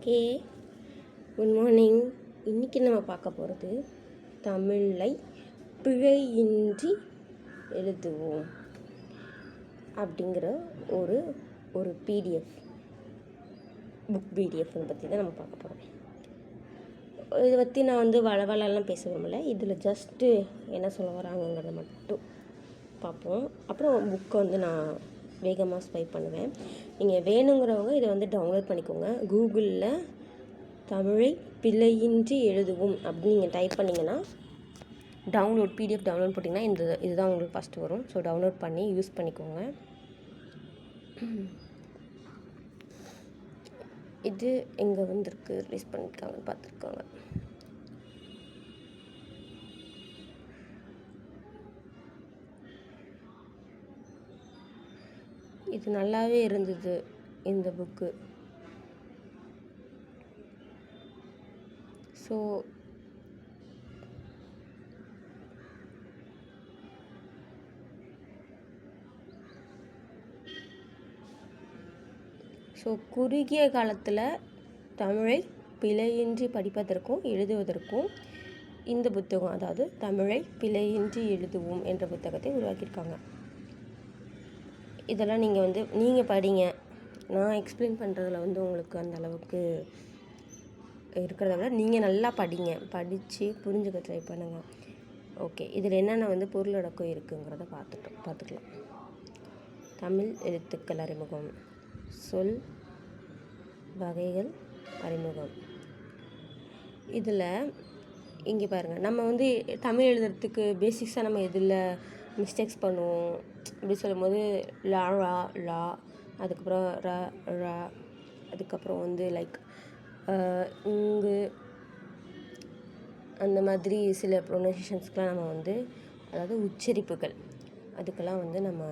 Okay, good morning. இன்றைக்கி நம்ம பார்க்க போகிறது தமிழை பிழையின்றி எழுதுவோம் அப்படிங்கிற ஒரு ஒரு பிடிஎஃப் பிடிஎஃப்னு பற்றி தான் நம்ம பார்க்க போகிறோம். இதை பற்றி நான் வளவலெல்லாம் பேச விரும்பலை. இதில் ஜஸ்ட்டு என்ன சொல்ல வராங்கங்கிறத மட்டும் பார்ப்போம். அப்புறம் புக்கை நான் வேகமாக ஸ்வைப் பண்ணுவேன். நீங்கள் வேணுங்கிறவங்க இதை டவுன்லோட் பண்ணிக்கோங்க. கூகுளில் தமிழை பிழையின்றி எழுதுவோம் அப்படின்னு நீங்கள் டைப் பண்ணிங்கன்னா பிடிஎஃப் டவுன்லோட் பண்ணிங்கன்னா இதுதான் உங்களுக்கு ஃபஸ்ட்டு வரும். ஸோ டவுன்லோட் பண்ணி யூஸ் பண்ணிக்கோங்க. இது எங்கே வந்திருக்கு, ரிலீஸ் பண்ணியிருக்காங்கன்னு பார்த்துருக்காங்க. இது நல்லாவே இருந்தது இந்த புக்கு. ஸோ குறுகிய காலத்தில் தமிழை பிழையின்றி படிப்பதற்கும் எழுதுவதற்கும் இந்த புத்தகம், அதாவது தமிழை பிழையின்றி எழுதுவோம் என்ற புத்தகத்தை உருவாக்கியிருக்காங்க. இதெல்லாம் நீங்கள் படிங்க. நான் எக்ஸ்பிளைன் பண்ணுறதுல உங்களுக்கு அந்த அளவுக்கு இருக்கிறத விட நீங்கள் நல்லா படிங்க. படித்து புரிஞ்சுக்க ட்ரை பண்ணுங்கள். ஓகே, இதில் என்னென்ன பொருளடக்கம் இருக்குங்கிறத பார்த்துக்கலாம். தமிழ் எழுத்துக்கள் அறிமுகம், சொல் வகைகள் அறிமுகம். இதில் இங்கே பாருங்கள், நம்ம தமிழ் எழுதுறதுக்கு பேசிக்ஸாக நம்ம எதில் மிஸ்டேக்ஸ் பண்ணுவோம் அப்படி சொல்லும்போது லா லா, அதுக்கப்புறம் ர ர, அதுக்கப்புறம் லைக் இங்கு, அந்த மாதிரி சில ப்ரொனன்சியேஷன்ஸ்க்கெலாம் நம்ம அதாவது உச்சரிப்புகள், அதுக்கெல்லாம் நம்ம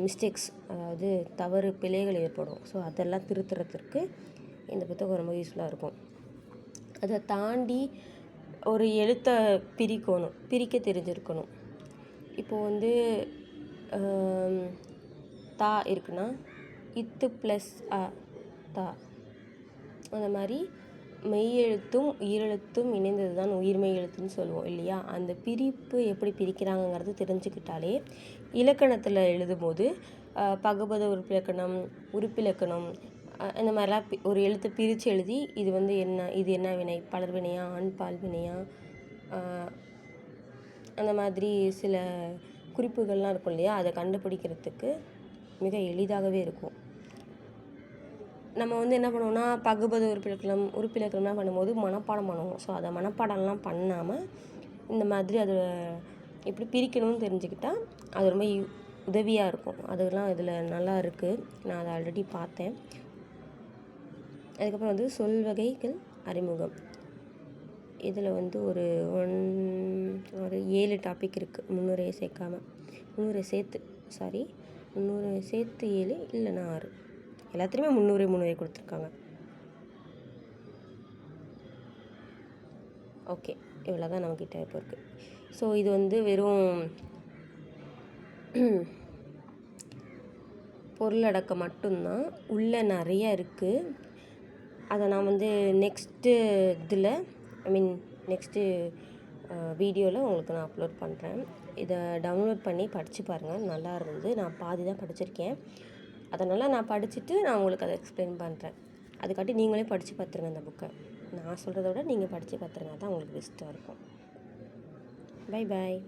மிஸ்டேக்ஸ், அதாவது தவறு பிழைகள் ஏற்படும். ஸோ அதெல்லாம் திருத்துறதுக்கு இந்த புத்தகம் ரொம்ப யூஸ்ஃபுல்லாக இருக்கும். அதை தாண்டி ஒரு எழுத்தை பிரிக்க தெரிஞ்சிருக்கணும். இப்போது தா இருக்குன்னா இத்து ப்ளஸ் அ தா, அந்த மாதிரி மெய் எழுத்தும் உயிரெழுத்தும் இணைந்தது தான் உயிர்மெய் எழுத்துன்னு சொல்லுவோம் இல்லையா? அந்த பிரிப்பு எப்படி பிரிக்கிறாங்கங்கிறது தெரிஞ்சுக்கிட்டாலே இலக்கணத்தில் எழுதும்போது பகுபத உறுப்பிலக்கணம், உறுப்பிலக்கணம், இந்த மாதிரிலாம் ஒரு எழுத்தை பிரித்து எழுதி இது என்ன வினை, பலர் வினையா, ஆண் பால் வினையா, அந்த மாதிரி சில குறிப்புகள்லாம் இருக்கும் இல்லையா? அதை கண்டுபிடிக்கிறதுக்கு மிக எளிதாகவே இருக்கும். நம்ம என்ன பண்ணுவோம்னா, பகுபத உறுப்பிலக்கணம்லாம் பண்ணும்போது மனப்பாடம் பண்ணுவோம். ஸோ அதை மனப்பாடம்லாம் பண்ணாமல் இந்த மாதிரி அதை எப்படி பிரிக்கணும்னு தெரிஞ்சுக்கிட்டால் அது ரொம்ப உதவியாக இருக்கும். அதெல்லாம் இதில் நல்லா இருக்குது. நான் அதை ஆல்ரெடி பார்த்தேன். அதுக்கப்புறம் சொல் வகைகள் அறிமுகம். இதில் ஒரு 7 டாபிக் இருக்குது. 300 சேர்க்காமல் 300 சேர்த்து 7 இல்லைன்னா 6, எல்லாத்துலேயுமே 300 கொடுத்துருக்காங்க. ஓகே, இவ்வளோ தான் நம்மக்கிட்ட இப்போ இருக்குது. ஸோ இது வெறும் பொருளடக்கம் மட்டும்தான். உள்ளே நிறைய இருக்குது. அதை நான் நெக்ஸ்ட்டு வீடியோவில் உங்களுக்கு நான் அப்லோட் பண்ணுறேன். இதை டவுன்லோட் பண்ணி படித்து பாருங்கள். நல்லா இருந்தது. நான் பாதி தான் படிச்சிருக்கேன். அதனால் நான் படிச்சுட்டு நான் உங்களுக்கு அதை எக்ஸ்பிளைன் பண்ணுறேன். அதுக்காட்டி நீங்களே படித்து பார்த்துருங்க இந்த புக்கை. நான் சொல்கிறத விட நீங்கள் படித்து பார்த்துருங்க, தான் உங்களுக்கு பெஸ்ட்டாக இருக்கும். Bye bye.